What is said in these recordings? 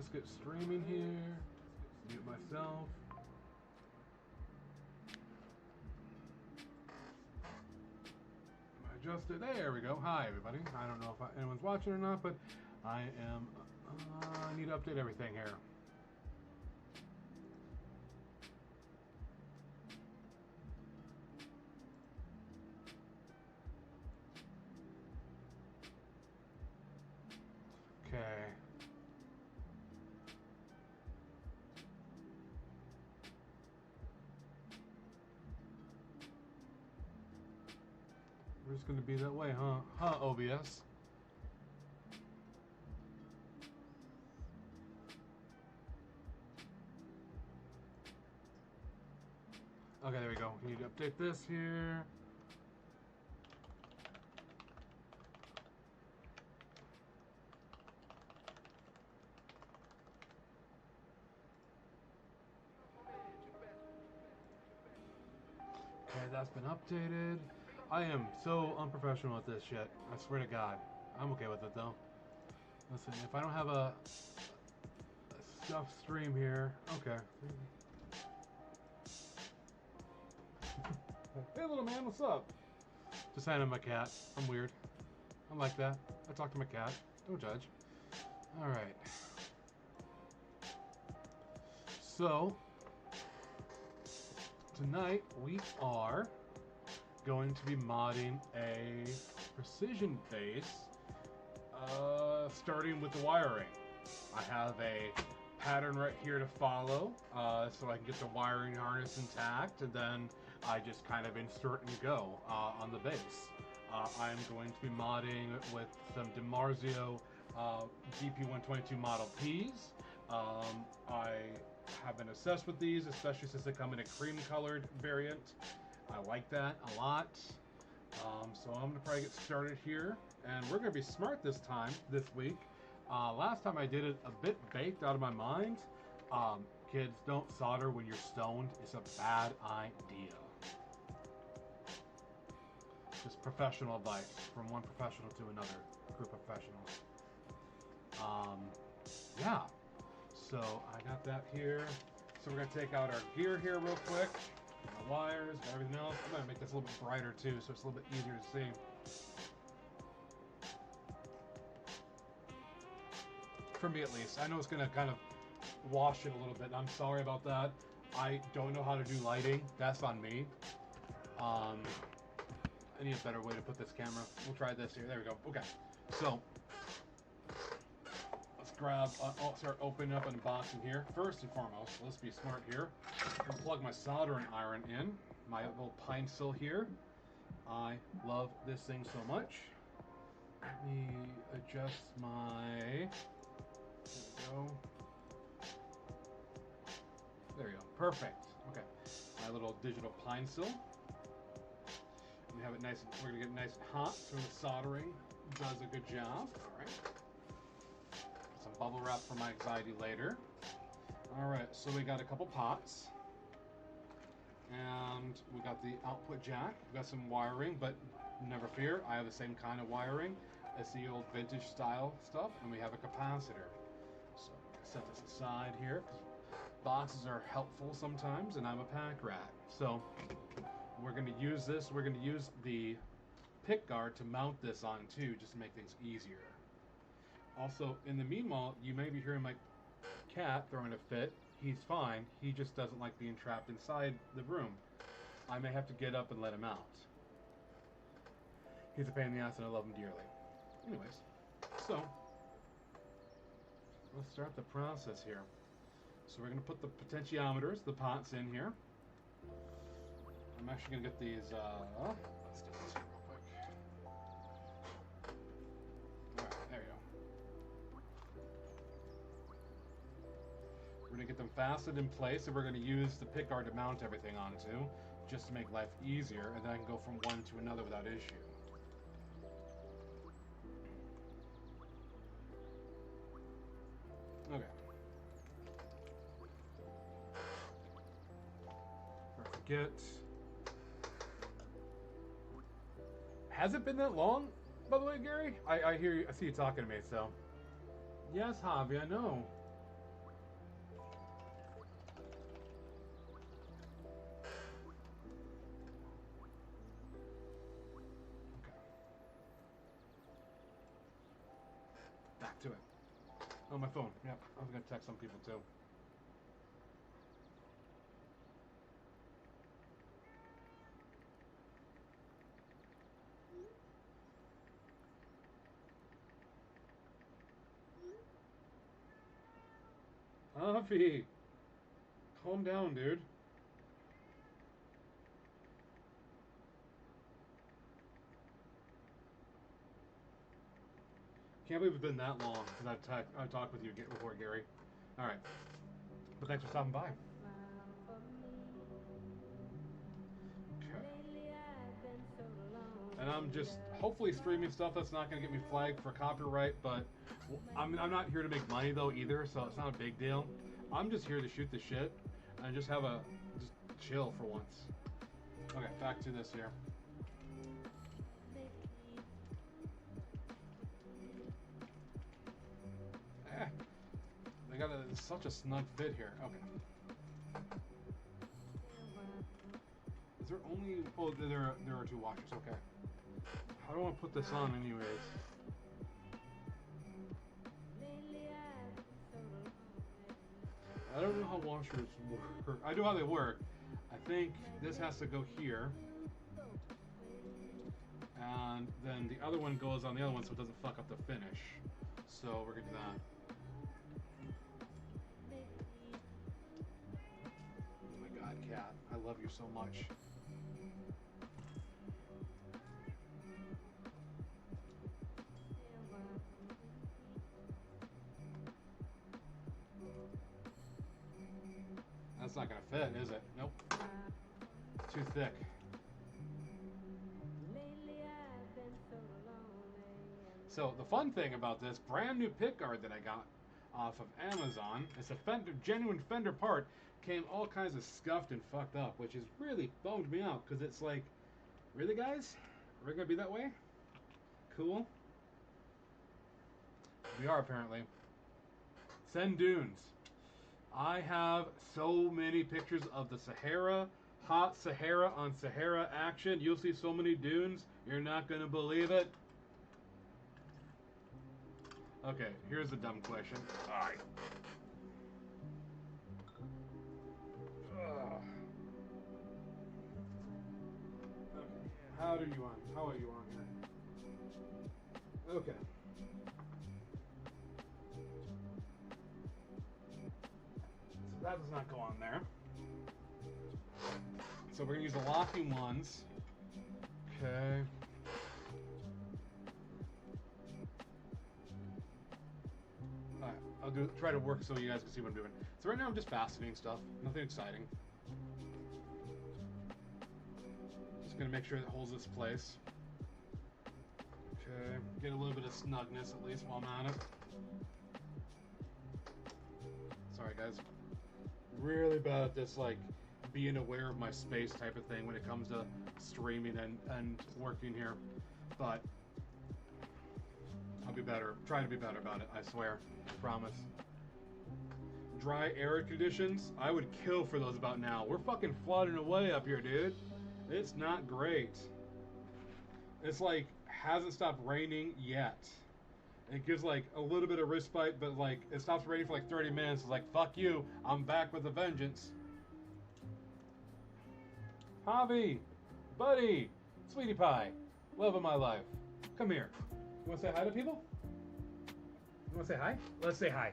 let's get streaming here. Mute myself. Adjust it. There we go. Hi, everybody. I don't know if anyone's watching or not, but I am. I need to update everything here. Okay. We're just going to be that way, huh? Huh, OBS? Okay, there we go. We need to update this here. Okay, that's been updated. I am so unprofessional at this shit. I swear to God. I'm okay with it though. Listen, if I don't have a stuff stream here, okay. Hey little man, what's up? Just handing my cat. I'm weird. I'm like that. I talk to my cat. Don't judge. Alright. So, tonight we are going to be modding a precision base, starting with the wiring. I have a pattern right here to follow, so I can get the wiring harness intact, and then I just kind of insert and go on the base. I'm going to be modding with some DiMarzio DP122 Model Ps. I have been obsessed with these, especially since they come in a cream colored variant. I like that a lot. So I'm gonna probably get started here, and we're gonna be smart this week. Last time I did it a bit baked out of my mind. Kids, don't solder when you're stoned. It's a bad idea. Just professional advice from one professional to another group of professionals. Yeah. So I got that here. So we're gonna take out our gear here real quick. My wires, everything else. I'm gonna make this a little bit brighter too, so it's a little bit easier to see. For me at least. I know it's gonna kind of wash it a little bit. I'm sorry about that. I don't know how to do lighting. That's on me. I need a better way to put this camera. We'll try this here. There we go. Okay. So let's grab, I'll start opening up and unboxing here. First and foremost, let's be smart here. I'll plug my soldering iron in. My little pine sill here. I love this thing so much. Let me adjust my, there we go. There we go. Perfect. Okay. My little digital pine sill. We have it nice. We're gonna get it nice and hot, so the soldering does a good job. All right. Some bubble wrap for my anxiety later. All right. So we got a couple pots, and we got the output jack. We got some wiring, but never fear. I have the same kind of wiring as the old vintage style stuff, and we have a capacitor. So set this aside here. Boxes are helpful sometimes, and I'm a pack rat. So we're going to use this. We're going to use the pick guard to mount this on too, just to make things easier. Also, in the meanwhile, you may be hearing my cat throwing a fit. He's fine. He just doesn't like being trapped inside the room. I may have to get up and let him out. He's a pain in the ass and I love him dearly. Anyways, so let's start the process here. So we're going to put the potentiometers, the pots in here. I'm actually going to get these, let's do this here real quick. Alright, there you go. We're going to get them fastened in place, and we're going to use the pick guard to mount everything onto, just to make life easier, and then I can go from one to another without issue. Okay. Forget. Has it been that long, by the way, Gary? I hear you. I see you talking to me. So, yes, Javi, I know. On my phone. Yep. I was gonna text some people too. Avi, calm down, dude. Can't believe it's been that long since I've talked with you before, Gary. All right, but thanks for stopping by. Okay. And I'm just hopefully streaming stuff that's not going to get me flagged for copyright, but I'm not here to make money though either, so it's not a big deal. I'm just here to shoot the shit and just just chill for once. Okay, back to this here. They got such a snug fit here. Okay. Is there only? Oh, there are two washers. Okay. How do I want to put this on, anyways? I don't know how washers work. I know how they work. I think this has to go here, and then the other one goes on the other one, so it doesn't fuck up the finish. So we're gonna do that. Cat, I love you so much. That's not gonna fit, is it? Nope. It's too thick. So the fun thing about this brand new pickguard that I got off of Amazon, it's a genuine Fender part. Came all kinds of scuffed and fucked up, which has really bummed me out because it's like, really, guys? We're gonna be that way? Cool. We are, apparently. Send dunes. I have so many pictures of the Sahara, hot Sahara on Sahara action. You'll see so many dunes, you're not gonna believe it. Okay, here's a dumb question. All right. How are you on here? Okay. So that does not go on there. So we're gonna use the locking ones. Okay. Alright, I'll try to work so you guys can see what I'm doing. So right now I'm just fastening stuff, nothing exciting. Gonna make sure it holds its place. Okay, get a little bit of snugness at least while I'm at it. Sorry guys, really bad at this, like being aware of my space type of thing when it comes to streaming and working here, but I'll be better. Trying to be better about it, I swear. I promise. Dry, arid conditions, I would kill for those about now. We're fucking flooding away up here, dude. It's not great. It's like hasn't stopped raining yet. It gives like a little bit of respite, but like it stops raining for like 30 minutes. It's like, fuck you, I'm back with a vengeance. Javi, buddy, sweetie pie, love of my life. Come here. You want to say hi to people? You want to say hi? Let's say hi.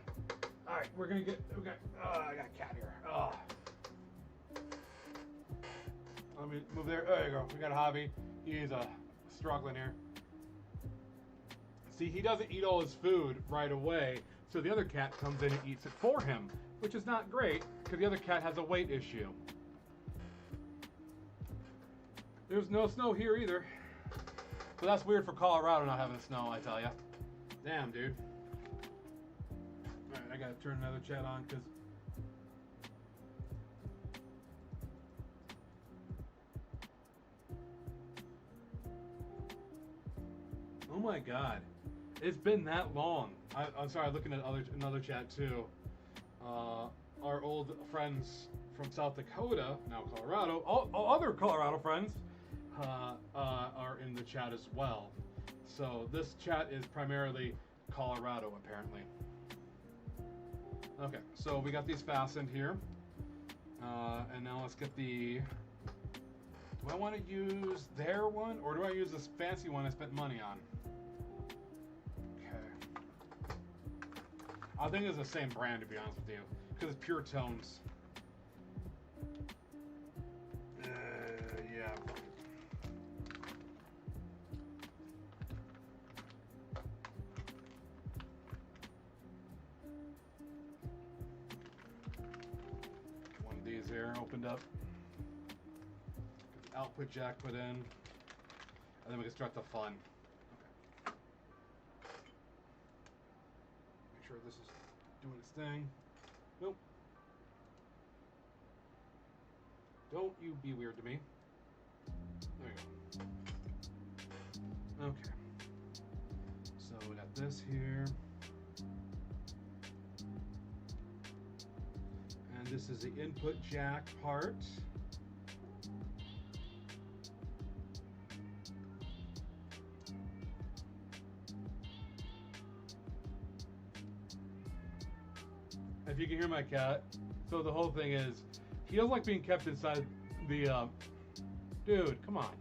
All right, we're gonna get. Okay. I got a cat here. Oh. Let me move there. There you go. We got a hobby. He's struggling here. See, he doesn't eat all his food right away, so the other cat comes in and eats it for him, which is not great because the other cat has a weight issue. There's no snow here either. So that's weird for Colorado not having snow, I tell ya. Damn, dude. Alright, I gotta turn another chat on because oh my god, it's been that long. I'm sorry, looking at another chat too. Our old friends from South Dakota, now Colorado, all other Colorado friends are in the chat as well. So this chat is primarily Colorado, apparently. Okay, so we got these fastened here. And now let's get the... Do I want to use their one, or do I use this fancy one I spent money on? Okay. I think it's the same brand, to be honest with you, because it's pure tones. Yeah. One of these here opened up. Get the output jack put in, and then we can start the fun. Okay. Make sure this is doing its thing. Nope. Don't you be weird to me. There you go. Okay. So we got this here. And this is the input jack part. If you can hear my cat, so the whole thing is, he doesn't like being kept inside the, dude, come on.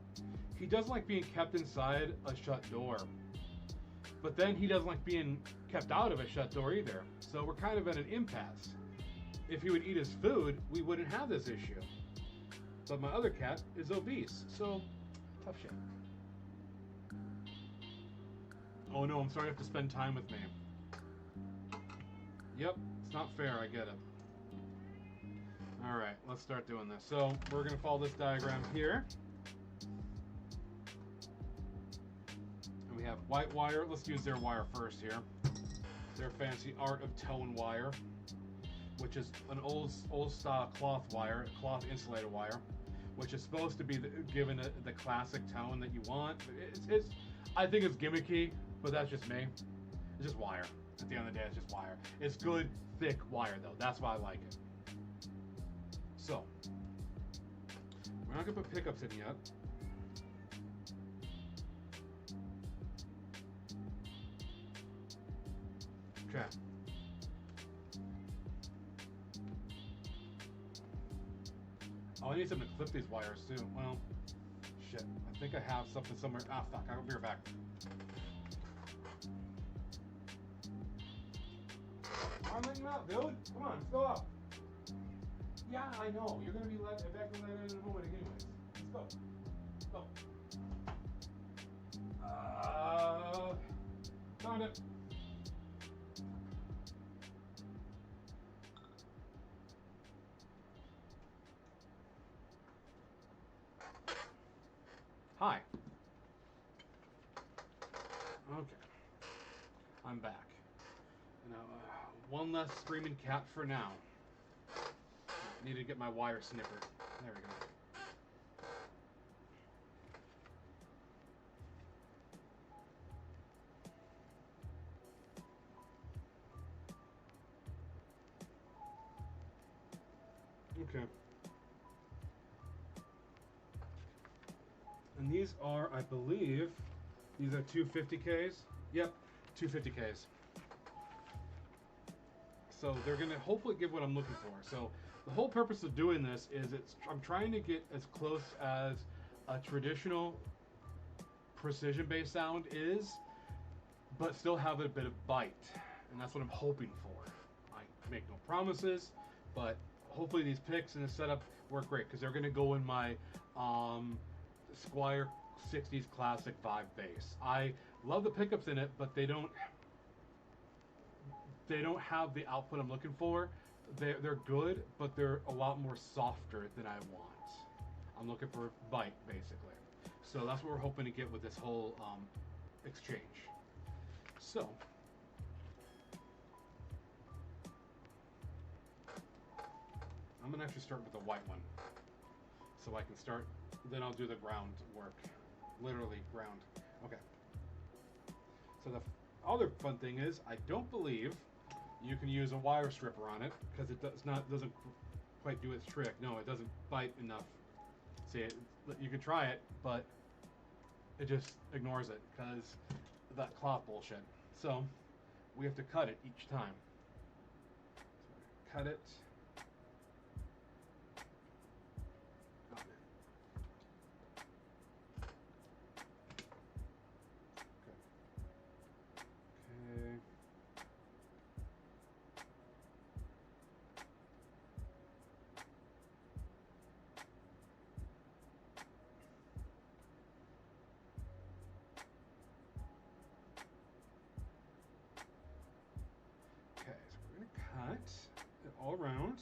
He doesn't like being kept inside a shut door. But then he doesn't like being kept out of a shut door either. So we're kind of at an impasse. If he would eat his food, we wouldn't have this issue. But my other cat is obese, so tough shit. Oh no, I'm sorry you have to spend time with me. Yep, it's not fair, I get it. Alright, let's start doing this. So, we're going to follow this diagram here. And we have white wire. Let's use their wire first here. Their fancy art of tone wire, which is an old style cloth wire, cloth insulated wire, which is supposed to be given the classic tone that you want. It's I think it's gimmicky, but that's just me. It's just wire. At the end of the day, it's just wire. It's good, thick wire, though. That's why I like it. So, we're not going to put pickups in yet. Okay. Oh, I need something to clip these wires, too. Well, shit. I think I have something somewhere. Ah, fuck. I'll be right back. I'm letting you out, dude. Come on, let's go out. Yeah, I know. You're gonna be back in a moment anyways. Let's go. Go. Found it. Hi. Okay. I'm back. Now, one less screaming cat for now. Need to get my wire snipper. There we go. Okay. And these are, I believe, these are 250Ks. Yep, 250Ks. So they're gonna hopefully give what I'm looking for. So the whole purpose of doing this is I'm trying to get as close as a traditional precision-based sound is, but still have a bit of bite. And that's what I'm hoping for. I make no promises, but hopefully these picks and the setup work great, because they're gonna go in my Squier 60s classic vibe bass. I love the pickups in it, but they don't have the output I'm looking for. They're good, but they're a lot more softer than I want. I'm looking for bite, basically. So that's what we're hoping to get with this whole exchange. So I'm gonna actually start with the white one, so I can start. Then I'll do the ground work, literally ground. Okay. So the other fun thing is, I don't believe you can use a wire stripper on it, because it doesn't quite do its trick. No, it doesn't bite enough. See, you can try it, but it just ignores it because of that cloth bullshit. So we have to cut it each time. So cut it. Oh, man. Okay. Okay, so we're going to cut it all around.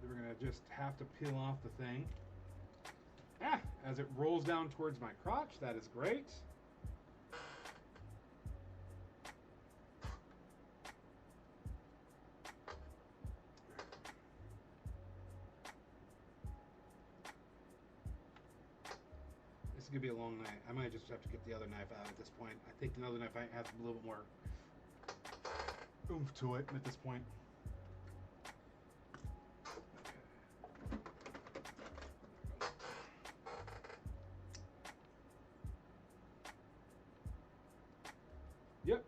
Then we're going to just have to peel off the thing. As it rolls down towards my crotch, that is great. This is going to be a long knife. I might just have to get the other knife out at this point. I think another knife has a little bit more oomph to it at this point. Yep.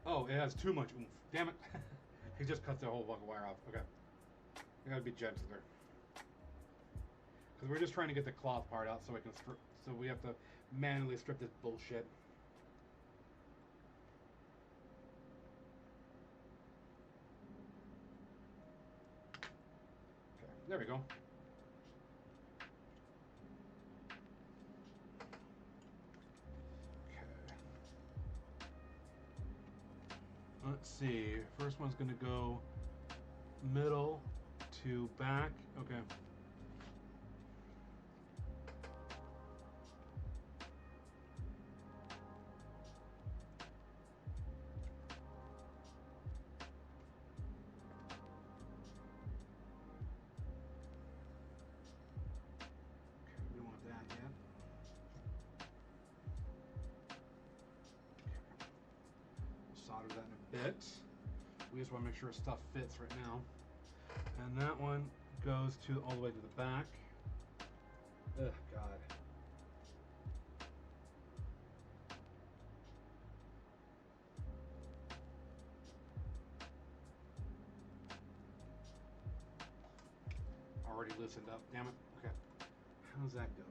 Oh, it has too much oomph. Damn it. He just cut the whole fucking wire off. Okay. I gotta be gentler. Because we're just trying to get the cloth part out so we can so we have to manually strip this bullshit. Okay, there we go. Okay. Let's see. First one's gonna go middle to back. Okay. We don't want that yet. We'll solder that in a bit. We just want to make sure stuff fits right now. And that one goes to all the way to the back. Ugh, God. Already loosened up. Damn it. Okay. How's that go here?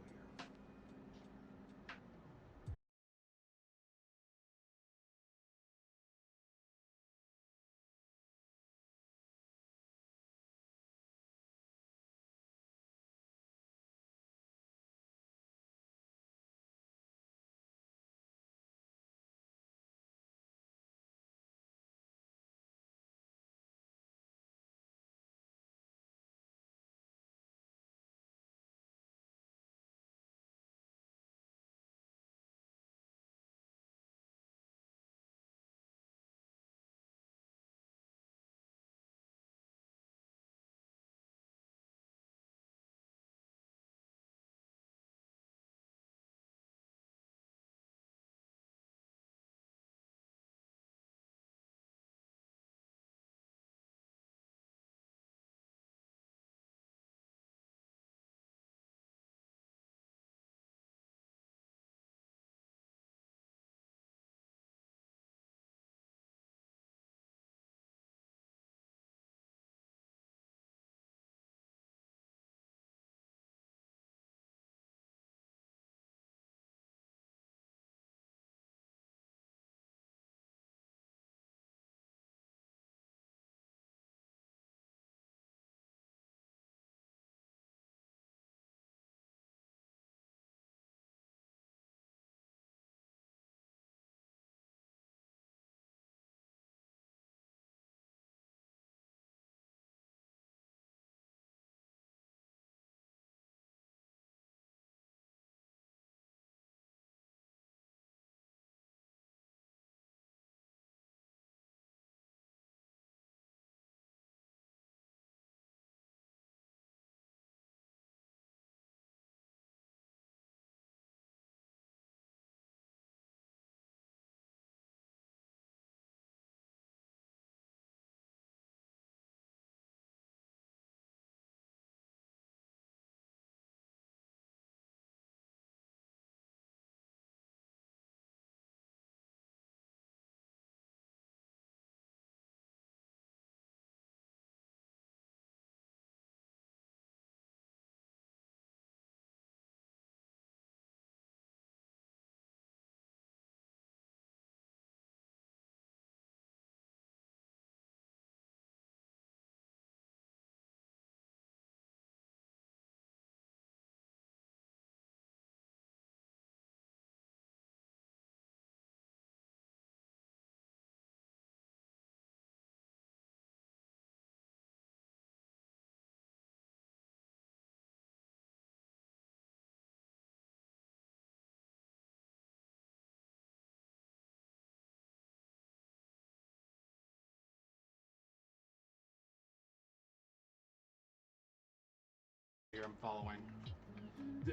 here I'm following.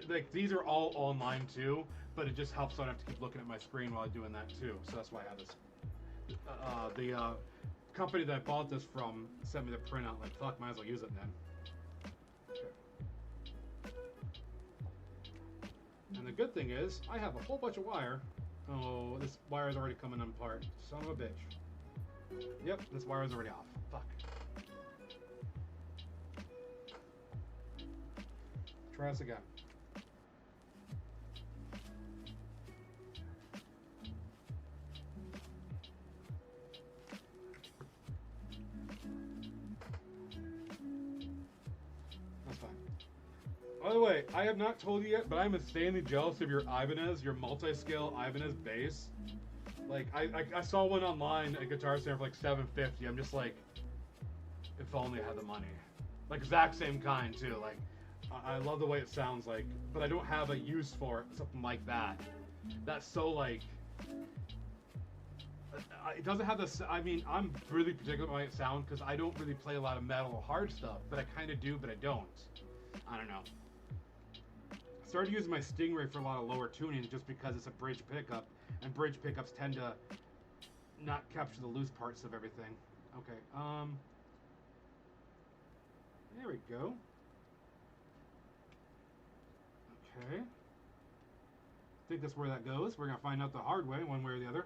Like, these are all online too, but it just helps so I don't have to keep looking at my screen while I'm doing that too. So that's why I have this. The company that I bought this from sent me the printout. Like, fuck, might as well use it then. Okay. And the good thing is, I have a whole bunch of wire. Oh, this wire is already coming apart. Son of a bitch. Yep, this wire is already off. Fuck. Try this again. That's fine. By the way, I have not told you yet, but I'm insanely jealous of your Ibanez, your multi-scale Ibanez bass. Like, I saw one online at Guitar Center for like $750. I'm just like, if only I had the money. Like, exact same kind too. Like, I love the way it sounds like, but I don't have a use for it, something like that. That's so like, it doesn't have this. I mean, I'm really particular about it sound because I don't really play a lot of metal or hard stuff, but I kind of do, but I don't. I don't know. I started using my Stingray for a lot of lower tunings just because it's a bridge pickup, and bridge pickups tend to not capture the loose parts of everything. Okay, there we go. Okay. I think that's where that goes. We're gonna find out the hard way, one way or the other.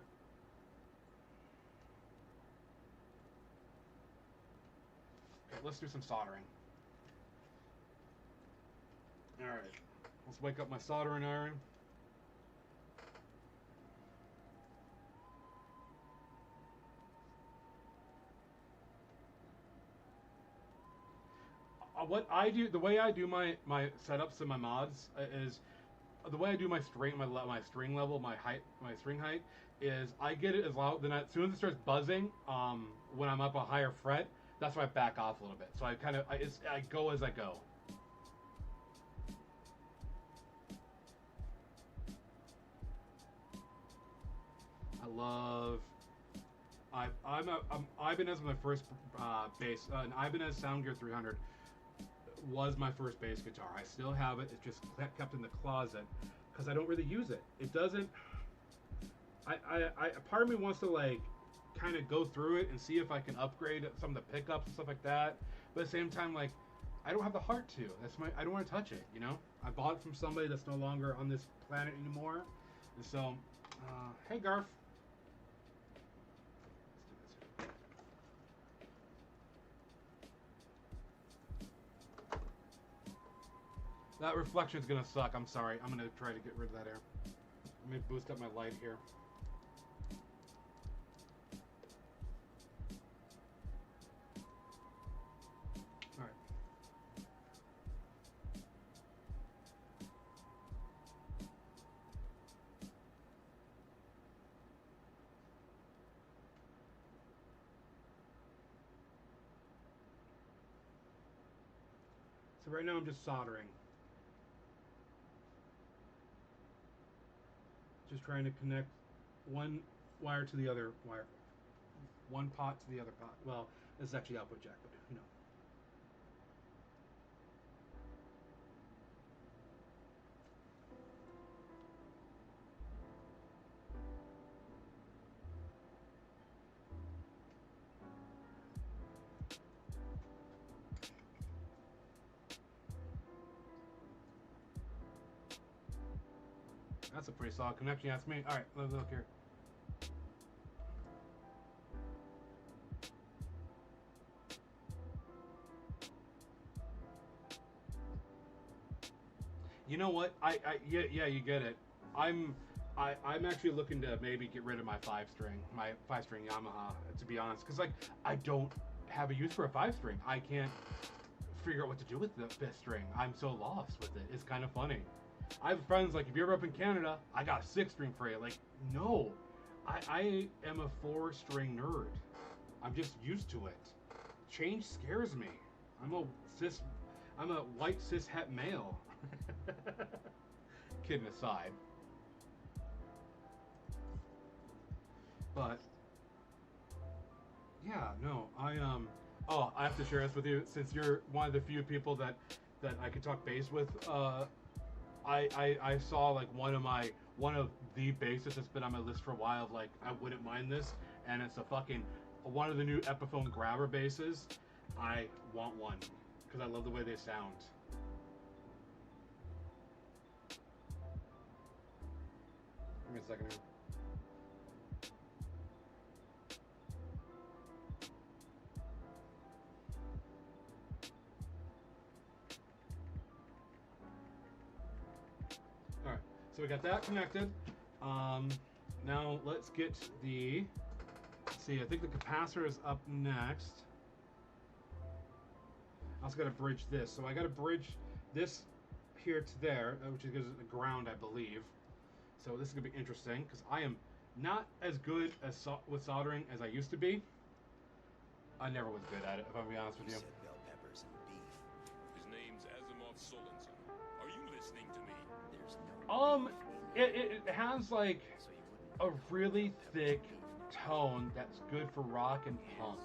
Okay, let's do some soldering. Alright. Let's wake up my soldering iron. What I do, the way I do my setups and my mods is the way I do my string, my string level, my string height is I get it as loud. Then as soon as it starts buzzing, when I'm up a higher fret, that's when I back off a little bit. So I kind of I go as I go. I love. I'm Ibanez was my first bass. An Ibanez Soundgear 300 was my first bass guitar. I still have it. It's just kept in the closet because I don't really use it. It doesn't. Part of me wants to like kind of go through it and see if I can upgrade some of the pickups and stuff like that. But at the same time, like I don't have the heart to. I don't want to touch it. You know. I bought it from somebody that's no longer on this planet anymore. And so, hey Garf. That reflection is gonna suck. I'm sorry. I'm gonna try to get rid of that air. Let me boost up my light here. All right. So right now I'm just soldering. Just trying to connect one wire to the other wire. One pot to the other pot. Well, this is actually output jack, but you know. That's a pretty solid connection, you ask me. Alright, let's look here. You know what? Yeah, you get it. I'm actually looking to maybe get rid of my five string Yamaha, to be honest, because like I don't have a use for a 5-string. I can't figure out what to do with the 5th string. I'm so lost with it. It's kind of funny. I have friends like, if you're up in Canada, I got a 6-string for you. Like, no, I am a 4-string nerd. I'm just used to it. Change scares me. I'm a white cis het male. Kidding aside. But yeah, no, I have to share this with you since you're one of the few people that that I could talk bass with. I saw like one of the basses that's been on my list for a while. Of, like, I wouldn't mind this, and it's a fucking one of the new Epiphone grabber basses. I want one because I love the way they sound. Give me a second here. All right, so we got that connected. Now let's get the. Let's see, I think the capacitor is up next. I also got to bridge this, so I got to bridge this here to there, which is a ground, I believe. So this is gonna be interesting because I am not as good as with soldering as I used to be. I never was good at it, if I'm gonna be honest with you. Said bell peppers and beef. His name's Asimov Solensen. Are you listening to me? There's no beef. It has like So you wouldn't a really thick tone that's good for rock and punk.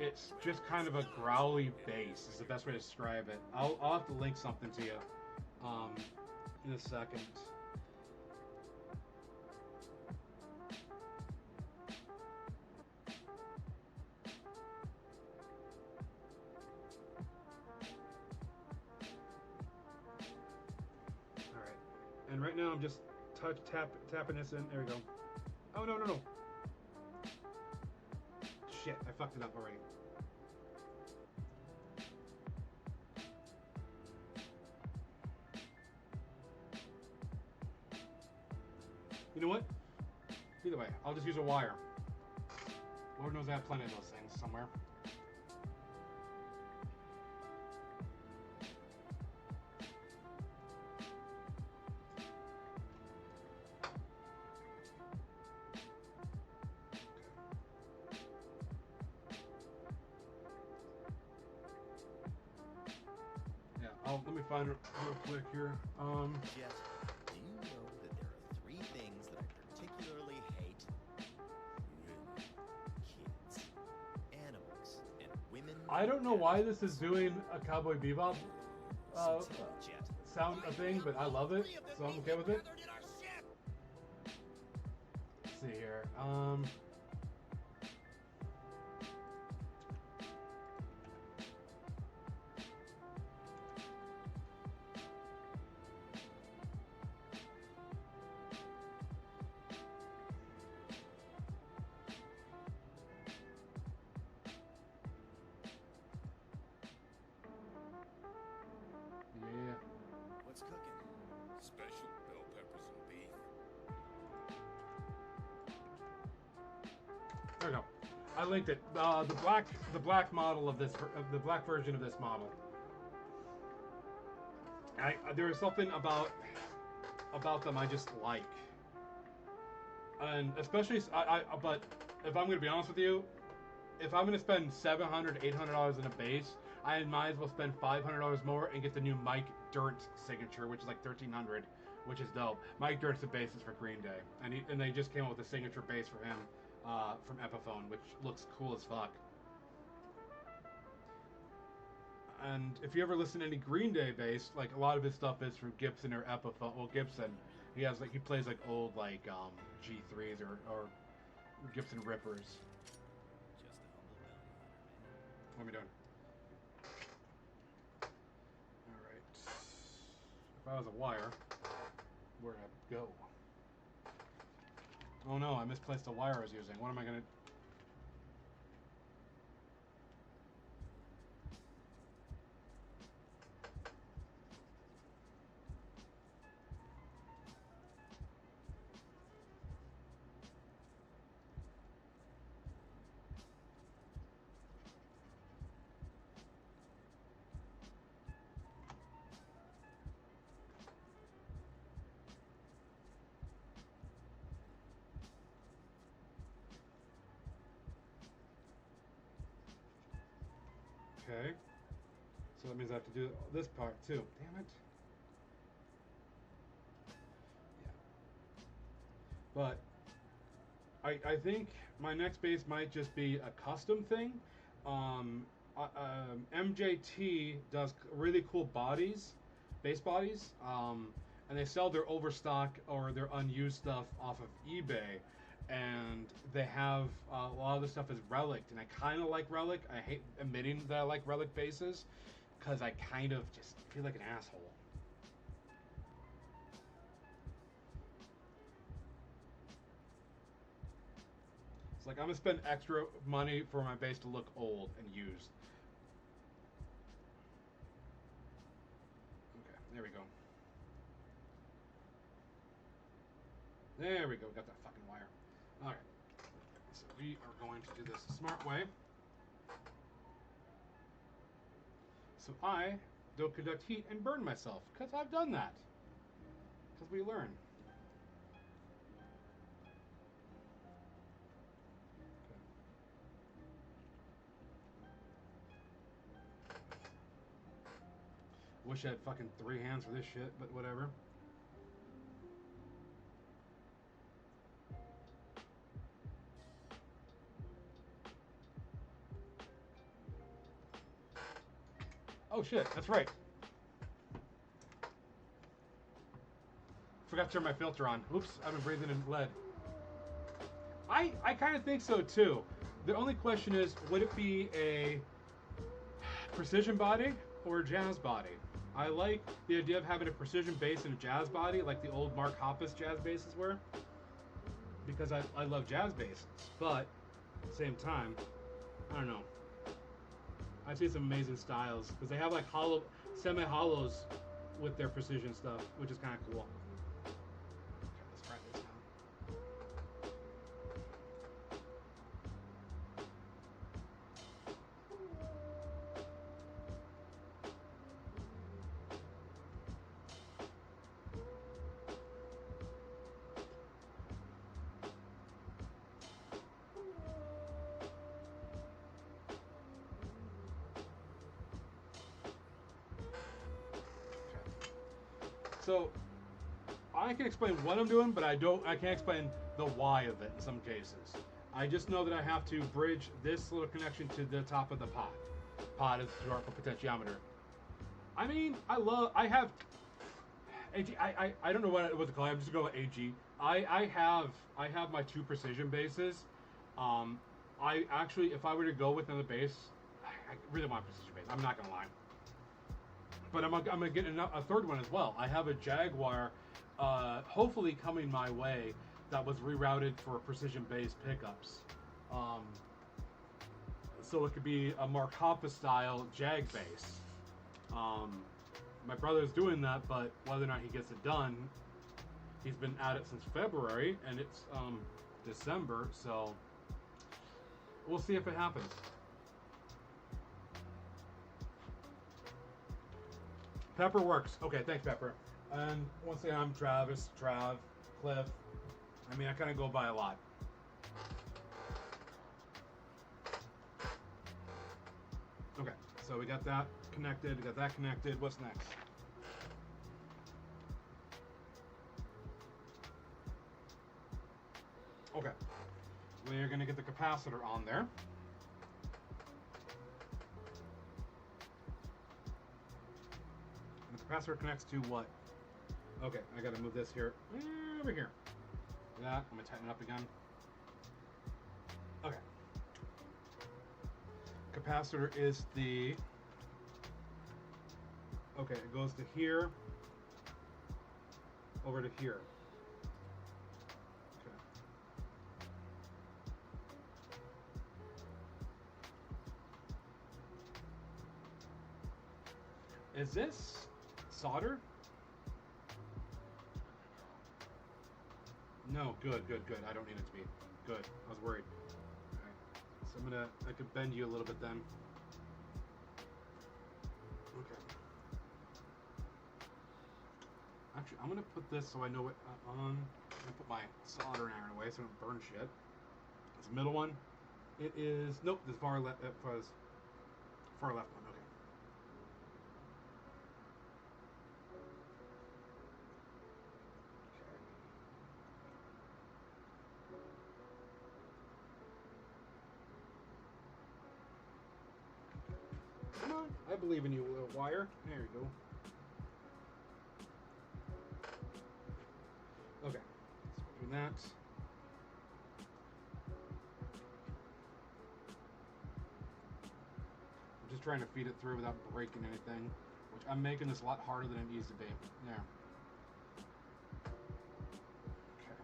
It's just kind of a growly bass is the best way to describe it. I'll have to link something to you in a second. Alright. And right now I'm just tapping this in. There we go. Oh, no. Shit, I fucked it up already. You know what? Either way, I'll just use a wire. Lord knows I have plenty of those things somewhere. Yeah, let me find it real quick here. Jet, do you know that there are 3 things that I particularly hate? Women, kids, animals, and women. I don't know why this is doing a Cowboy Bebop Listen to me, Jet. sound thing, but I love it, so I'm okay with it. Let's see here. Yeah. What's cooking? Special bell peppers and beef. There we go. I linked it. The black model of this, the black version of this model. There is something about them I just like, and especially but if I'm gonna be honest with you, if I'm gonna spend $700, $800 in a bass, I might as well spend $500 more and get the new Mike Dirt signature, which is like $1,300, which is dope. Mike Dirt's the bassist for Green Day, and they just came out with a signature bass for him from Epiphone, which looks cool as fuck. And if you ever listen to any Green Day bass, like a lot of his stuff is from Gibson or Epiphone. Well, Gibson, he plays like old like G3s or Gibson Rippers. Just a humble bounty hunter, man. What am I doing? Alright. If I was a wire, where'd I go? Oh no, I misplaced the wire I was using. What am I gonna... Okay. So that means I have to do this part too. Damn it. Yeah. But I think my next bass might just be a custom thing. MJT does really cool bodies, base bodies, and they sell their overstock or their unused stuff off of eBay, and they have a lot of the stuff is relic, and I kind of like relic. I hate admitting that I like relic bases because I kind of just feel like an asshole. It's like I'm gonna spend extra money for my base to look old and used. Okay, there we go. There we go. Got that fucking wire. All right. So we are going to do this the smart way. So I don't conduct heat and burn myself, because I've done that. Because we learn. Wish I had fucking 3 hands for this shit, but whatever. Oh shit, that's right. Forgot to turn my filter on. Oops, I've been breathing in lead. I kind of think so too. The only question is, would it be a precision body or a jazz body? I like the idea of having a precision base and a jazz body, like the old Mark Hoppus jazz bases were, because I love jazz bases. But at the same time, I don't know. I've seen some amazing styles because they have like hollow, semi-hollows with their precision stuff, which is kind of cool. Okay, let's try this now. So I can explain what I'm doing, but I can't explain the why of it in some cases. I just know that I have to bridge this little connection to the top of the pot. Pot is short for potentiometer. I mean, I have AG. I don't know what to call it. I'm just going with AG. I have my 2 precision bases. I actually, if I were to go with another base, I really want a precision base. I'm not gonna lie. But I'm gonna get a 3rd one as well. I have a Jaguar, hopefully coming my way, that was rerouted for precision base pickups. So it could be a Mark Hoppus style Jag base. My brother's doing that, but whether or not he gets it done, he's been at it since February, and it's December, so we'll see if it happens. Pepper works. Okay, thanks, Pepper. And once again, I'm Travis, Trav, Cliff. I mean, I kind of go by a lot. Okay, so we got that connected. We got that connected. What's next? Okay, we're gonna get the capacitor on there. Capacitor connects to what? Okay, I gotta move this here. Over here. That, I'm gonna tighten it up again. Okay. Capacitor is the... Okay, it goes to here. Over to here. Okay. Is this solder? No, good. I don't need it to be. Good. I was worried. Okay. So I could bend you a little bit then. Okay. Actually, I'm gonna put this so I know what on. I'm gonna put my soldering iron away so I don't burn shit. This middle one. It is, nope, this far left, far left one. Okay. Come on. on. I believe in you, little wire. There you go. Okay. So do that. I'm just trying to feed it through without breaking anything, which I'm making this a lot harder than it needs to be. There. Okay.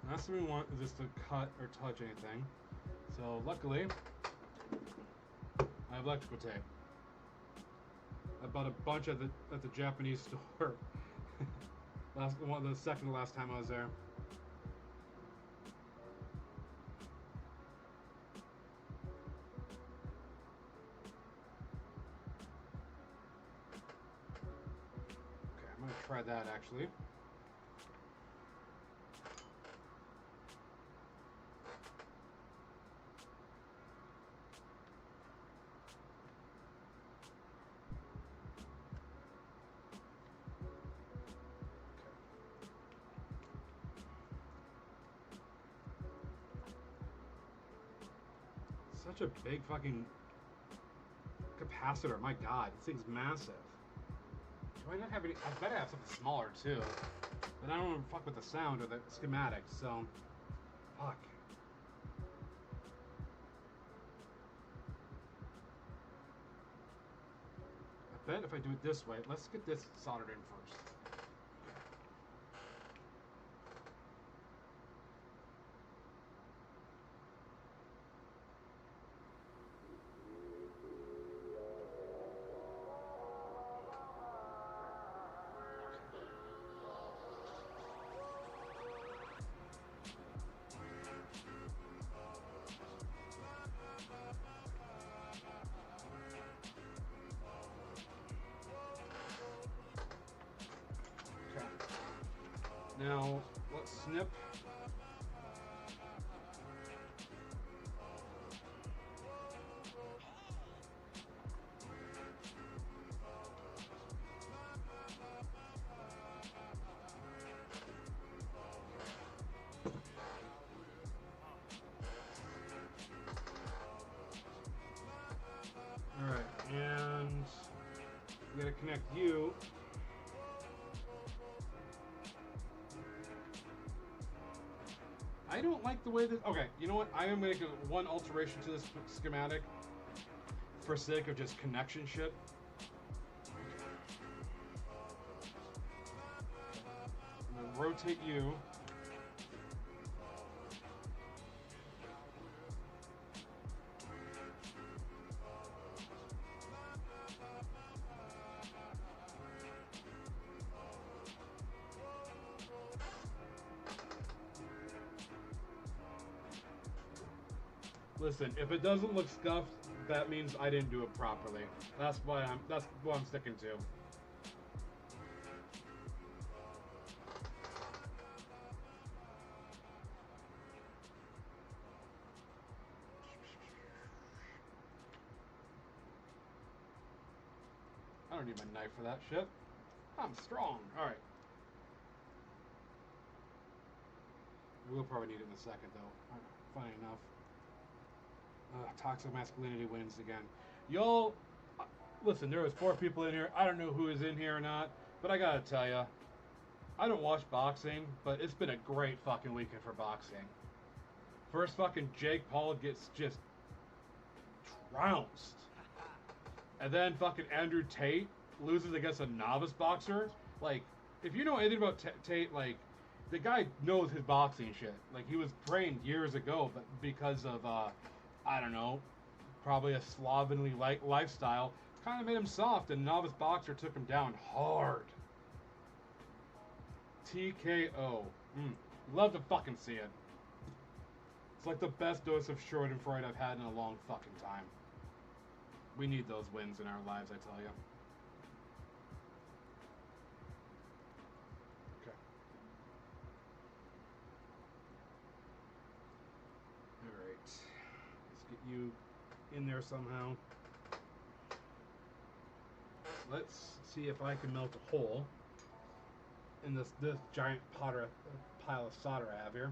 The last thing we want is just to cut or touch anything. So luckily, I have electrical tape. I bought a bunch at the Japanese store. The second to last time I was there. Okay, I'm gonna try that actually. Such a big fucking capacitor. My God, this thing's massive. Do I not have any? I bet I have something smaller too. But I don't want to fuck with the sound or the schematics, so fuck. I bet if I do it this way, let's get this soldered in first. Now, let's snip. All right, and we gotta connect you. I don't like the way that. Okay, you know what? I am making one alteration to this schematic for sake of just connection shit. I'm gonna rotate you. Listen, if it doesn't look scuffed, that means I didn't do it properly. That's what I'm sticking to. I don't need my knife for that shit. I'm strong. All right. We'll probably need it in a second, though. Funny enough. Toxic masculinity wins again. Y'all, listen, there was 4 people in here. I don't know who is in here or not, but I gotta tell ya, I don't watch boxing, but it's been a great fucking weekend for boxing. First fucking Jake Paul gets just trounced. And then fucking Andrew Tate loses against a novice boxer. Like, if you know anything about Tate, like, the guy knows his boxing shit. Like, he was trained years ago, but because of, I don't know, probably a slovenly lifestyle, kind of made him soft, and novice boxer took him down hard. TKO. Love to fucking see it. It's like the best dose of Schadenfreude I've had in a long fucking time. We need those wins in our lives, I tell you. Okay. Alright. Let's get you in there somehow. Let's see if I can melt a hole in this giant pile of solder I have here.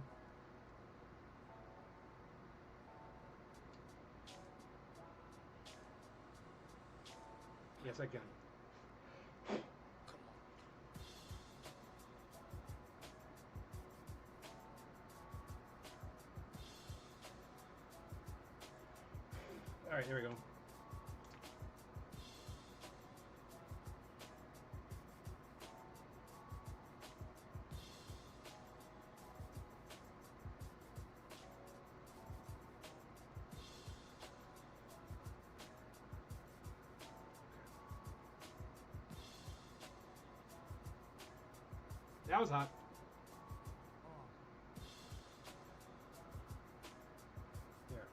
Yes, I can. Come All right, here we go. That was hot. There.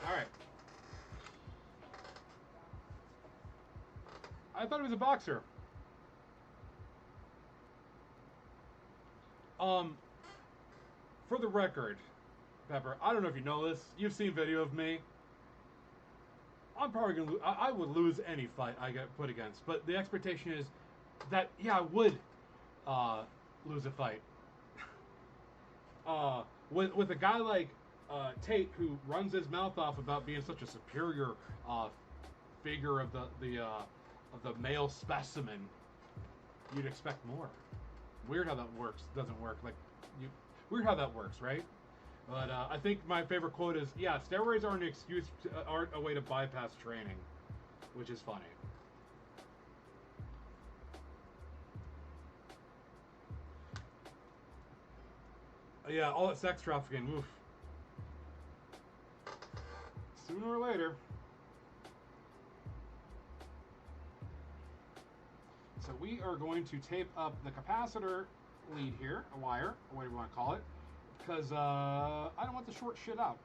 All right. I thought he was a boxer. For the record, Pepper, I don't know if you know this. You've seen video of me. I'm probably gonna. I would lose any fight I get put against, but the expectation is that I would lose a fight. With a guy like Tate, who runs his mouth off about being such a superior figure of the male specimen, you'd expect more. Weird how that works. Doesn't work. Weird how that works, right? But I think my favorite quote is, "Yeah, steroids aren't an excuse, aren't a way to bypass training," which is funny. Yeah, all that sex trafficking. Oof. Sooner or later. So we are going to tape up the capacitor lead here, a wire, or whatever you want to call it, because I don't want the short shit out.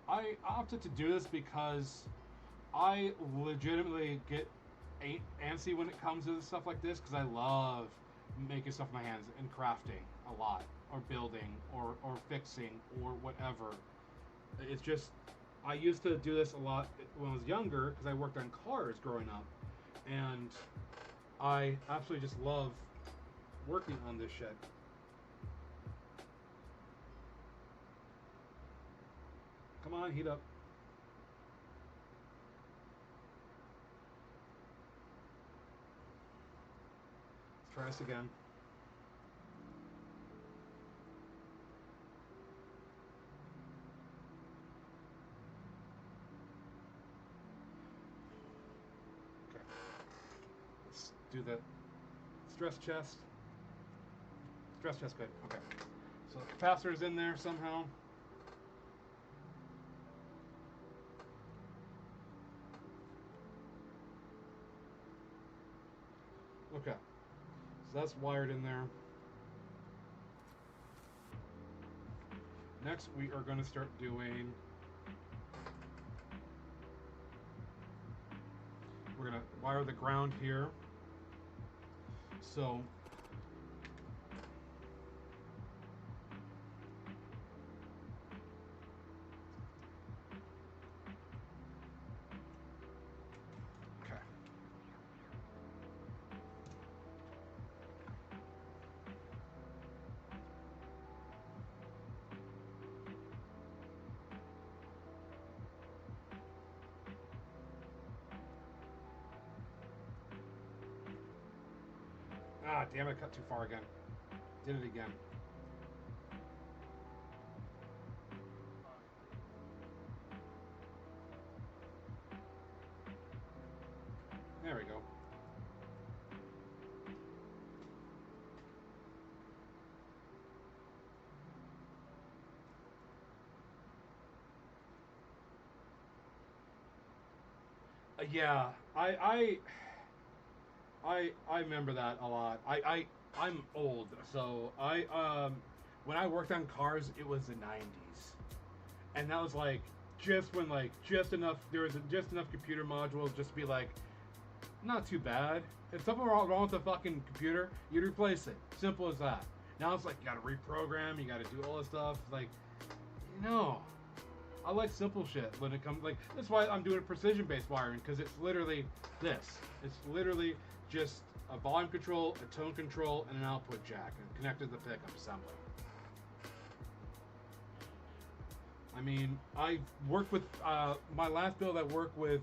I opted to do this because I legitimately get antsy when it comes to stuff like this, because I love making stuff with my hands and crafting a lot, or building, or fixing, or whatever. It's just, I used to do this a lot when I was younger because I worked on cars growing up, and I absolutely just love working on this shit. Come on, heat up. Let's try this again. Okay. Let's do the stress chest. Stress chest, good. Okay. So the capacitor's in there somehow. Okay. So that's wired in there. Next, we are going to start doing... We're going to wire the ground here. So... Okay. Ah, damn it, I cut too far again. Did it again. There we go. Yeah, I remember that a lot. I'm old, so when I worked on cars, it was the '90s, and that was like just when just enough there was just enough computer modules just to be like not too bad. If something wrong with the fucking computer, you'd replace it. Simple as that. Now it's like you gotta reprogram, you gotta do all this stuff. Like, no. I like simple shit when it comes, like, that's why I'm doing precision-based wiring, because it's literally this. It's literally just a volume control, a tone control, and an output jack, and connected to the pickup assembly. I mean, I worked with, my last build I worked with,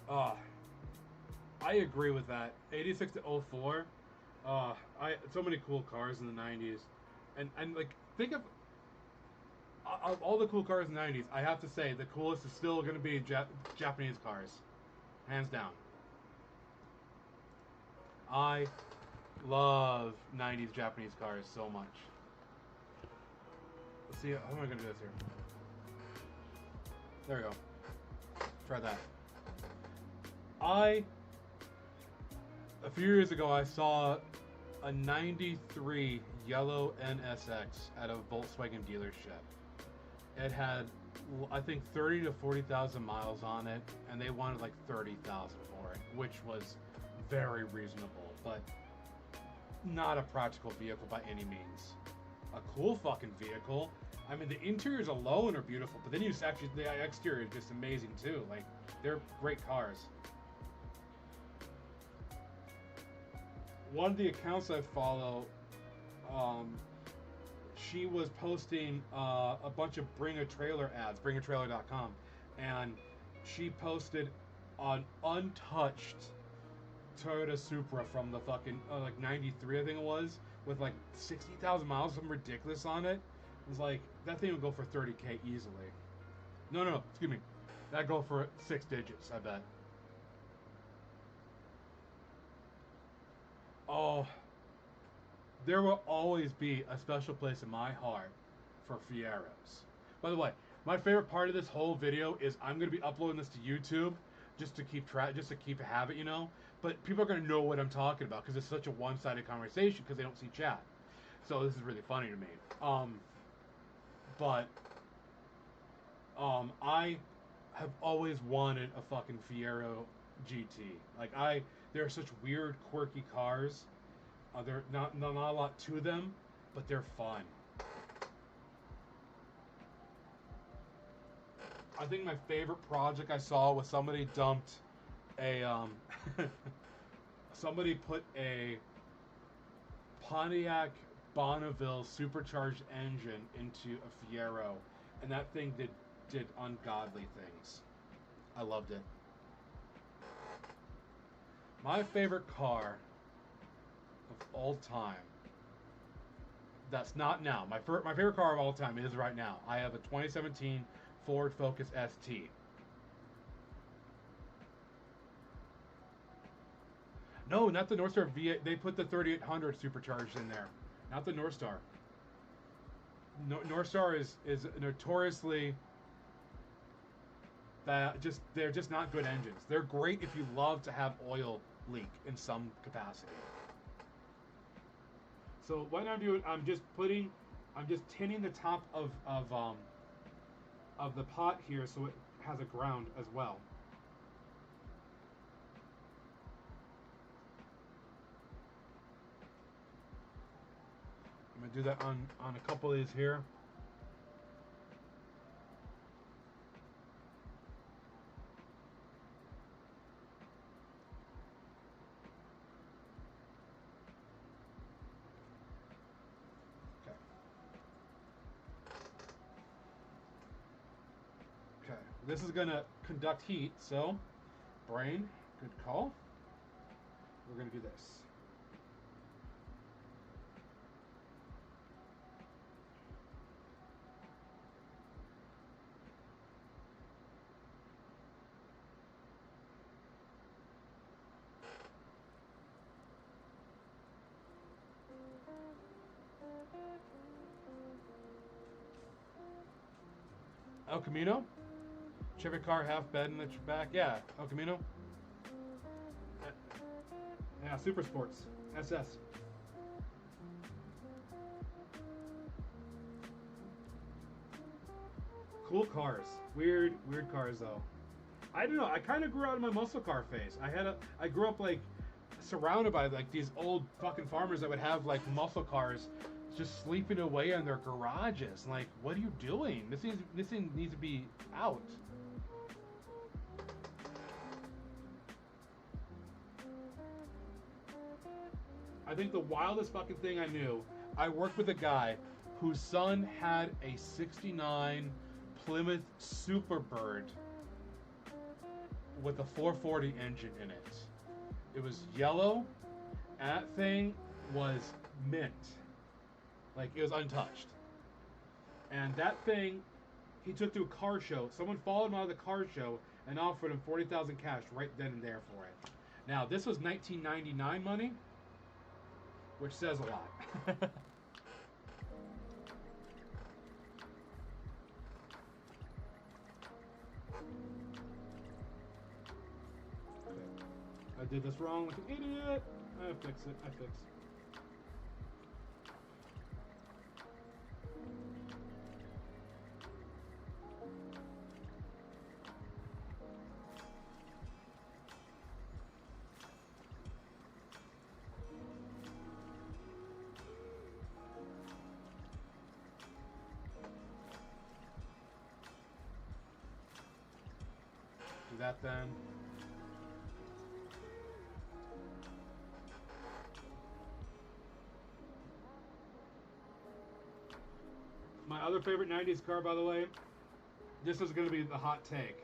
I agree with that. 86 to 04, so many cool cars in the 90s. And like, think of all the cool cars in the 90s, I have to say, the coolest is still going to be Japanese cars. Hands down. I love 90s Japanese cars so much. Let's see, how am I going to do this here? There we go. Try that. A few years ago, I saw a 93 yellow NSX at a Volkswagen dealership. It had, I think, 30 to 40,000 miles on it, and they wanted like 30,000 for it, which was very reasonable, but not a practical vehicle by any means. A cool fucking vehicle. I mean, the interiors alone are beautiful, but then you just actually, the exterior is just amazing too. Like, they're great cars. One of the accounts I follow, she was posting a bunch of Bring a Trailer ads, bringatrailer.com, and she posted an untouched Toyota Supra from the fucking, like 93, I think it was, with like 60,000 miles, something ridiculous on it. It was like, that thing would go for 30K easily. No, excuse me. That'd go for 6 digits, I bet. Oh, there will always be a special place in my heart for Fieros. By the way, my favorite part of this whole video is I'm going to be uploading this to YouTube just to keep track, just to keep a habit, you know. But people are going to know what I'm talking about because it's such a one-sided conversation because they don't see chat. So this is really funny to me. I have always wanted a fucking Fiero GT. Like, they're such weird, quirky cars. They're not a lot to them, but they're fun. I think my favorite project I saw was somebody dumped a somebody put a Pontiac Bonneville supercharged engine into a Fiero, and that thing did ungodly things. I loved it. My favorite car of all time, that's not now. My favorite car of all time is right now. I have a 2017 Ford Focus ST. No, not the Northstar V8. They put the 3800 supercharged in there, not the Northstar. Northstar is notoriously that they're just not good engines. They're great if you love to have oil leak in some capacity. So what I'm doing, I'm just tinning the top of the pot here so it has a ground as well. I'm gonna do that on a couple of these here. Okay, this is gonna conduct heat, so brain, good call. We're gonna do this. El Camino? Chevy car, half bed in the back. Yeah, El Camino. Yeah, Super Sports. SS. Cool cars. Weird cars though. I don't know. I kind of grew out of my muscle car phase. I grew up like surrounded by like these old fucking farmers that would have like muscle cars just sleeping away in their garages. Like, what are you doing? This thing needs to be out. I think the wildest fucking thing I knew, I worked with a guy whose son had a 69 Plymouth Superbird with a 440 engine in it. It was yellow, and that thing was mint. Like, it was untouched. And that thing, he took to a car show. Someone followed him out of the car show and offered him 40,000 cash right then and there for it. Now, this was 1999 money, which says a lot. I did this wrong like an idiot. I fix it. I fix. Do that then. My other favorite 90s car, by the way, this is going to be the hot take.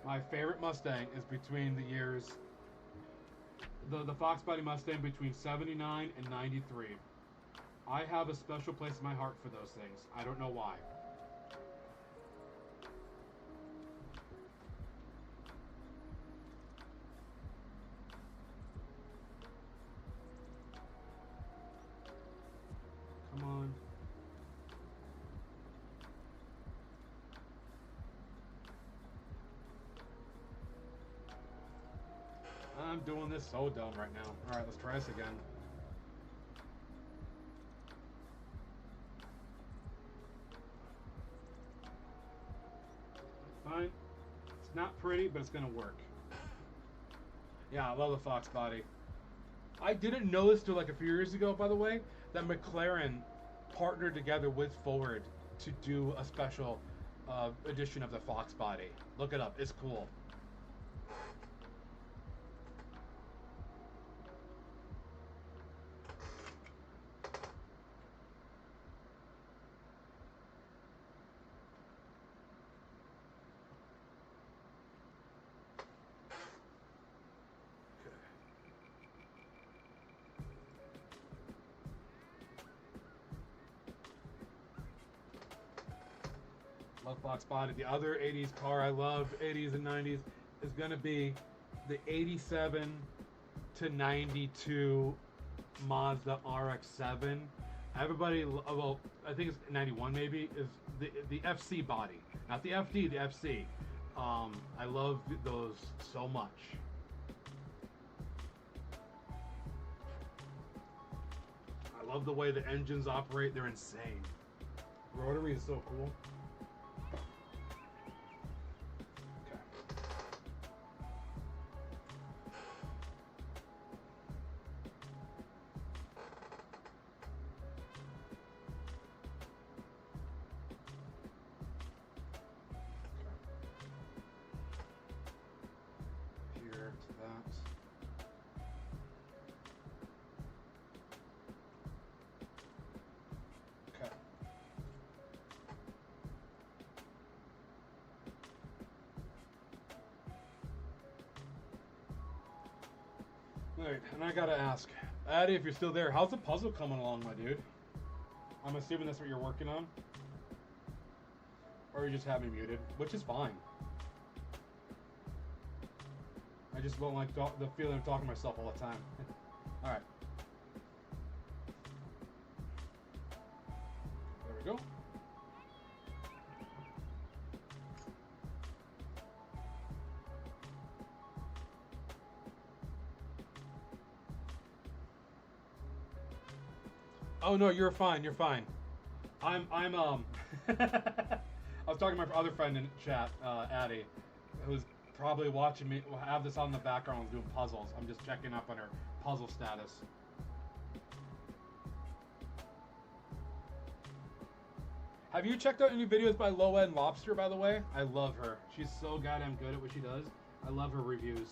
My favorite Mustang is between the years, the Fox Body Mustang between 79 and 93. I have a special place in my heart for those things. I don't know why. Come on. I'm doing this so dumb right now. Alright, let's try this again. Fine. It's not pretty, but it's gonna work. Yeah, I love the Fox body. I didn't know this till like a few years ago, by the way, that McLaren partnered together with Ford to do a special edition of the Fox body. Look it up. It's cool. Love Fox body. The other 80s car I love, 80s and 90s, is going to be the 87 to 92 Mazda RX-7. Everybody, well, I think it's 91 maybe, is the FC body. Not the FD, the FC. I love those so much. I love the way the engines operate. They're insane. Rotary is so cool. Alright, and I gotta ask, Addy, if you're still there, how's the puzzle coming along, my dude? I'm assuming that's what you're working on? Or you just have me muted, which is fine. I just don't like the feeling of talking to myself all the time. Alright. There we go. Oh no, you're fine. You're fine. I'm I was talking to my other friend in chat, Addie, who's probably watching me. Will have this on in the background doing puzzles. I'm just checking up on her puzzle status. Have you checked out any videos by Low End Lobster, by the way? I love her. She's so goddamn good at what she does. I love her reviews.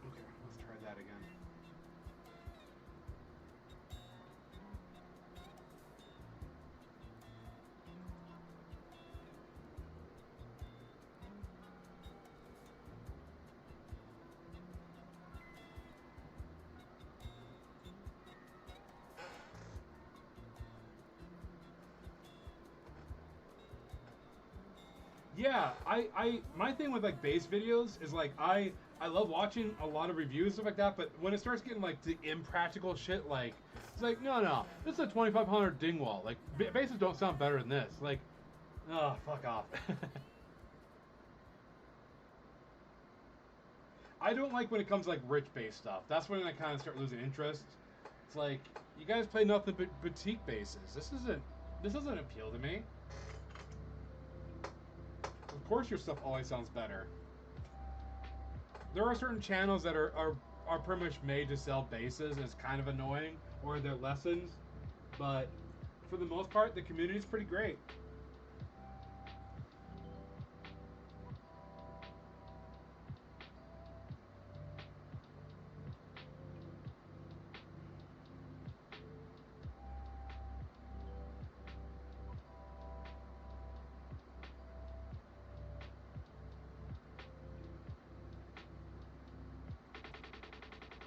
Okay, let's try that again. Yeah, my thing with like base videos is like I love watching a lot of reviews and stuff like that, but when it starts getting like the impractical shit, like it's like no, this is a 2500 Dingwall. Like bases don't sound better than this. Like, oh fuck off. I don't like when it comes to like rich base stuff. That's when I kind of start losing interest. It's like you guys play nothing but boutique bases. This doesn't appeal to me. Of course your stuff always sounds better. There are certain channels that are pretty much made to sell bases, and it's kind of annoying, or their lessons, but for the most part, the community is pretty great.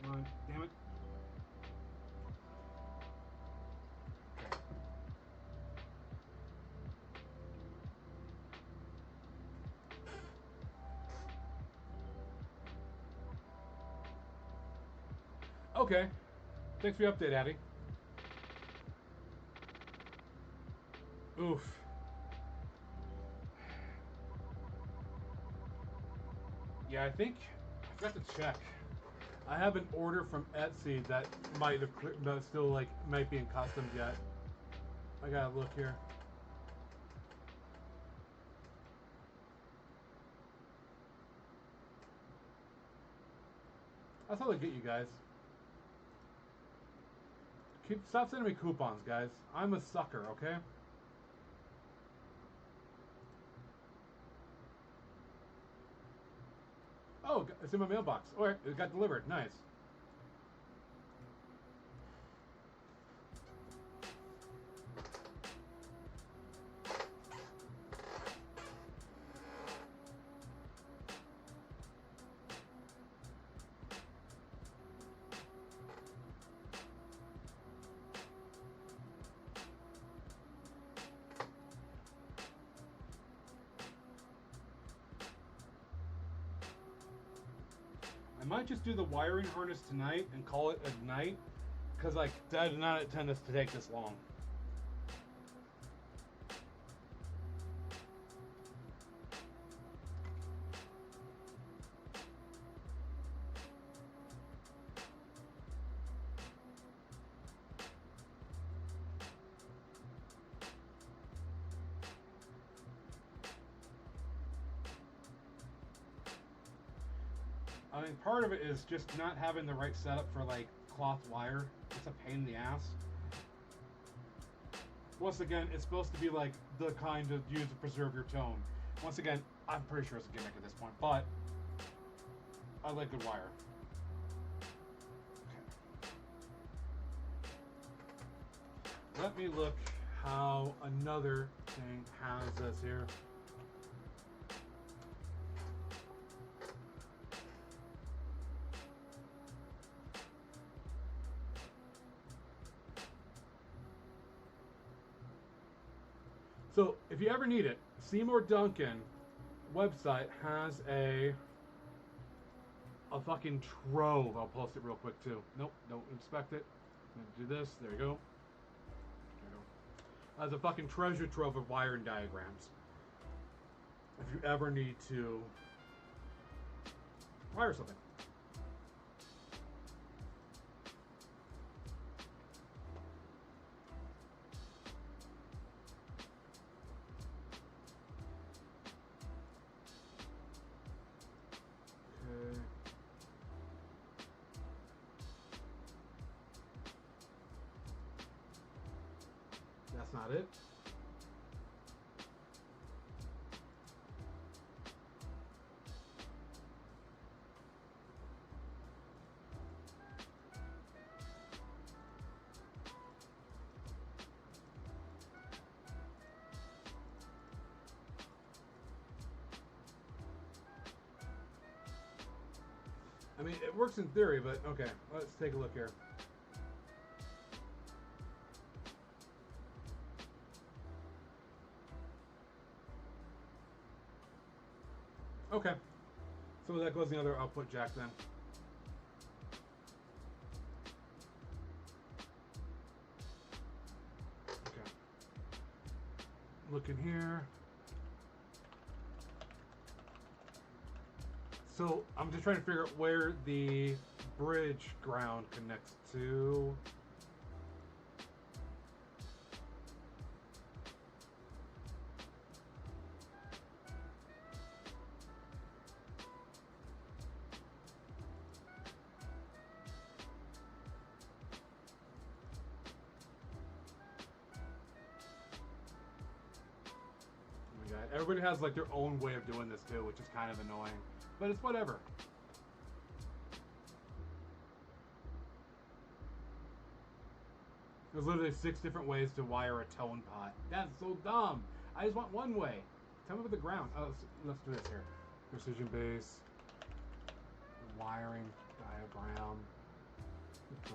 Come on, damn it. Okay. Thanks for the update, Addy. Oof. Yeah, I forgot to check. I have an order from Etsy that might have that still like might be in customs yet. I gotta look here. That's how they get you guys. Stop sending me coupons, guys. I'm a sucker, okay? Oh, it's in my mailbox. Alright, it got delivered. Nice. I might just do the wiring harness tonight and call it a night, because like I did not intend this to take this long. I mean, part of it is just not having the right setup for like cloth wire. It's a pain in the ass. Once again, it's supposed to be like the kind to use to preserve your tone. Once again, I'm pretty sure it's a gimmick at this point, but I like good wire. Okay. Let me look how another thing has this here. So, if you ever need it, Seymour Duncan website has a fucking trove. I'll post it real quick too. Nope, don't inspect it. I'm gonna do this. There you go. There you go. Has a fucking treasure trove of wiring diagrams. If you ever need to wire something. Okay. not it. I mean, it works in theory, but okay, let's take a look here. Okay, so that goes in the other output jack then. Okay, look in here. So I'm just trying to figure out where the bridge ground connects to. Oh my God. Everybody has like their own way of doing this too, which is kind of annoying, but it's whatever. There's literally 6 different ways to wire a tone pot. That's so dumb. I just want one way. Tell me about the ground. Oh, let's do this here. Precision base, wiring diagram,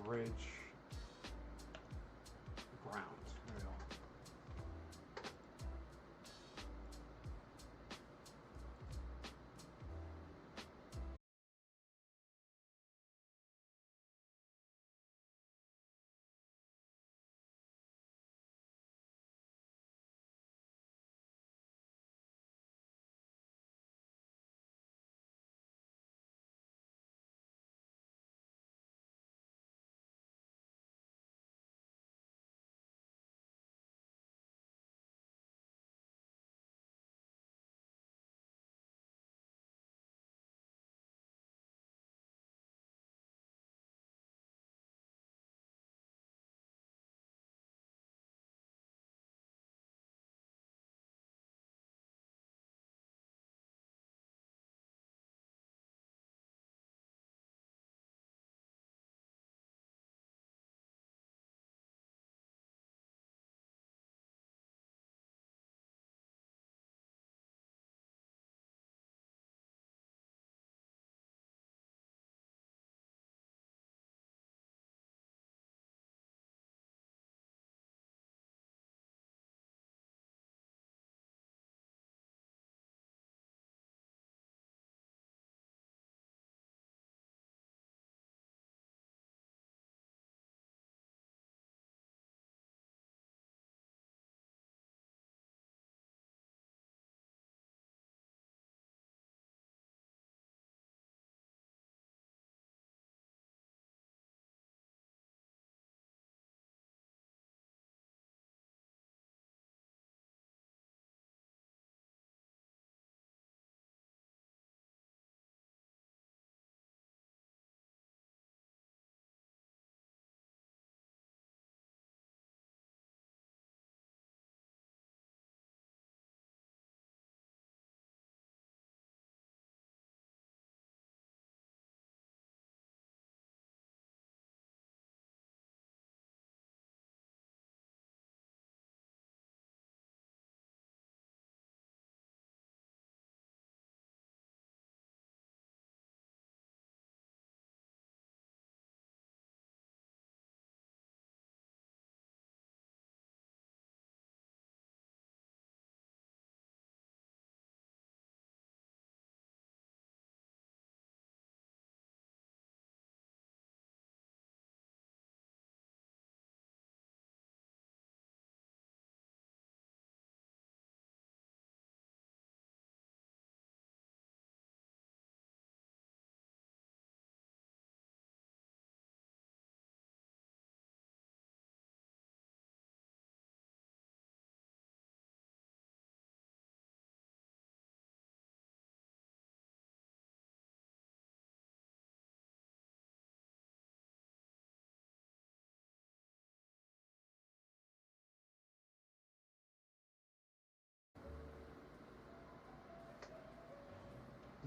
bridge, ground. There we go.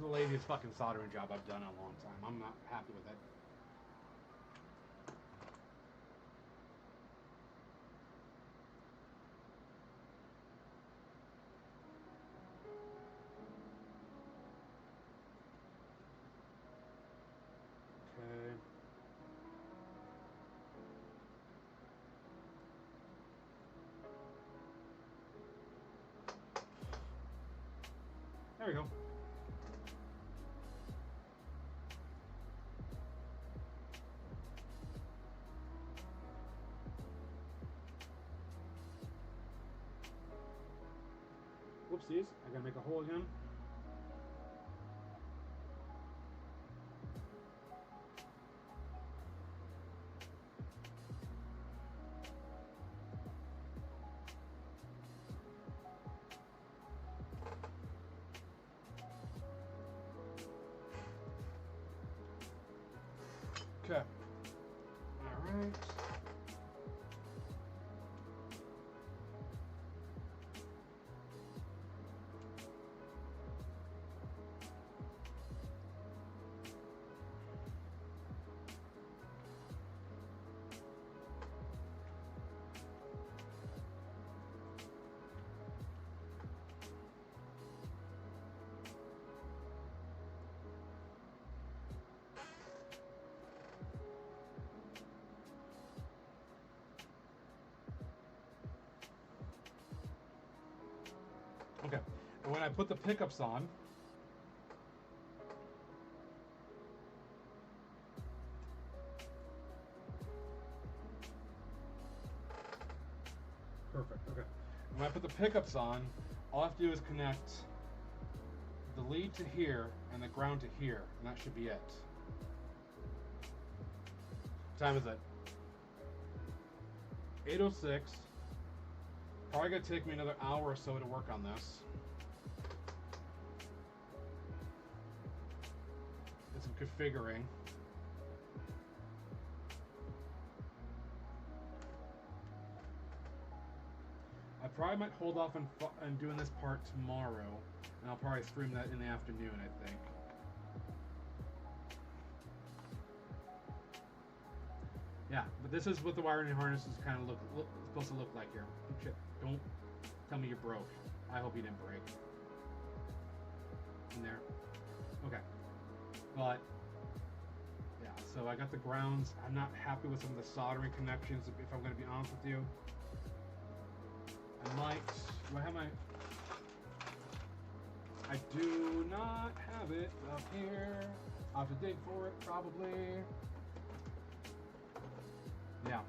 the laziest fucking soldering job I've done in a long time. I'm not happy with it. Okay. There we go. Whoopsies, I gotta make a hole again. Okay. All right. Okay, and when I put the pickups on, perfect, okay. When I put the pickups on, all I have to do is connect the lead to here and the ground to here, and that should be it. What time is it? 8:06. Probably gonna take me another hour or so to work on this. And some configuring. I probably might hold off on doing this part tomorrow, and I'll probably stream that in the afternoon, I think. Yeah, but this is what the wiring harness is kind of supposed to look like here. Oh, shit, don't tell me you're broke. I hope you didn't break. In there. Okay. But, yeah, so I got the grounds. I'm not happy with some of the soldering connections, if I'm going to be honest with you. I might... Do I have my... I do not have it up here. I'll have to dig for it, probably. Yeah.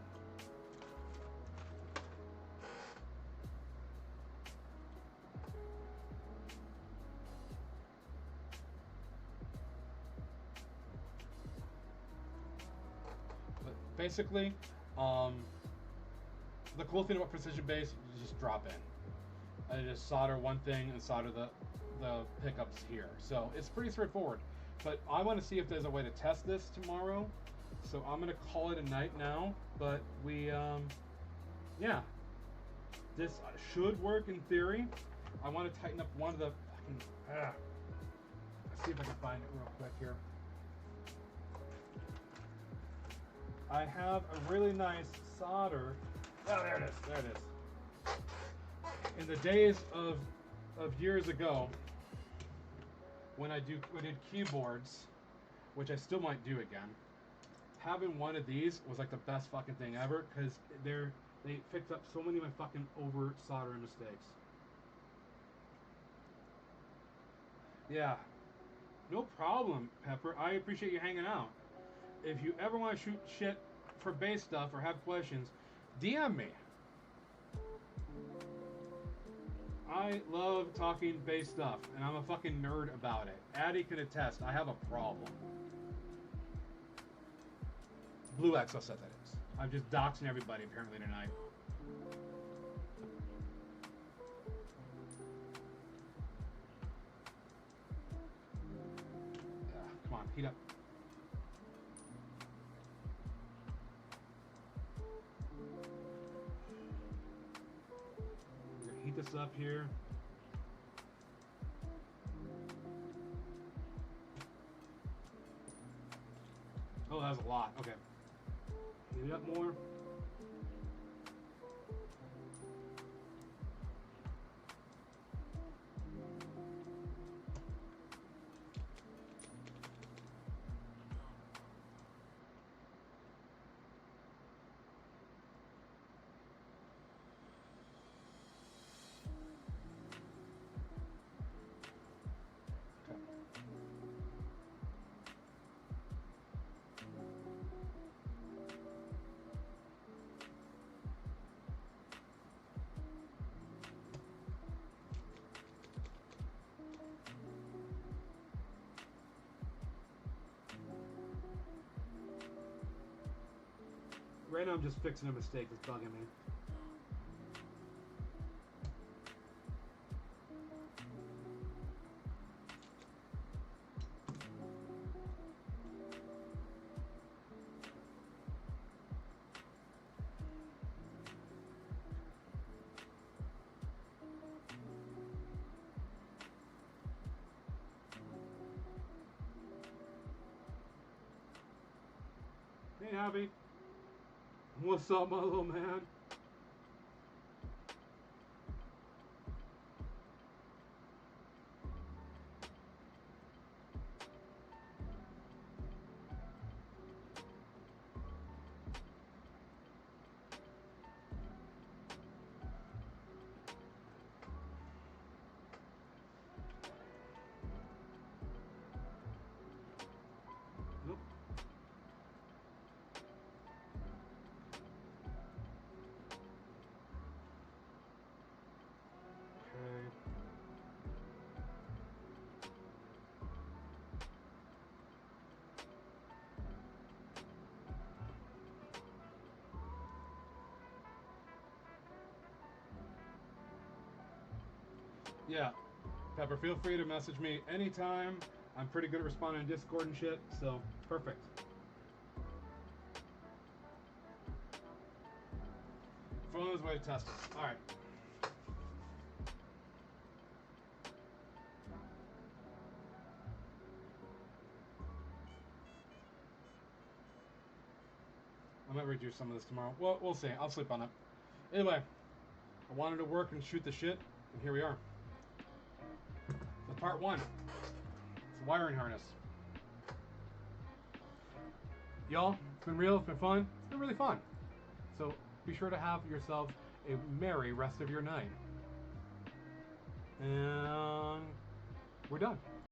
But basically, the cool thing about precision base, you just drop in. I just solder one thing and solder the pickups here. So it's pretty straightforward. But I want to see if there's a way to test this tomorrow. So I'm going to call it a night now. But we, yeah. This should work in theory. I want to tighten up one of the fucking... Let's see if I can find it real quick here. I have a really nice solder. Oh, there it is. There it is. In the days of years ago, when I did keyboards, which I still might do again, having one of these was like the best fucking thing ever, because they fixed up so many of my fucking over soldering mistakes. Yeah, no problem, Pepper. I appreciate you hanging out. If you ever want to shoot shit for bass stuff or have questions, DM me. I love talking bass stuff, and I'm a fucking nerd about it. Addie can attest, I have a problem. Blue Exo said that is. I'm just doxing everybody apparently tonight. Come on, heat up. We're gonna heat this up here. has a lot. Okay. Maybe up more. Right now I'm just fixing a mistake that's bugging me. Hey, Javi. What's up, my little man? Nope. Okay. Yeah, Pepper, feel free to message me anytime. I'm pretty good at responding to Discord and shit, so perfect. Phone is way to test it. Alright. I might redo some of this tomorrow. Well, we'll see. I'll sleep on it. Anyway, I wanted to work and shoot the shit, and here we are. That's part one. It's a wiring harness. Y'all, it's been real, it's been fun, it's been really fun. So be sure to have yourself a merry rest of your night. And we're done.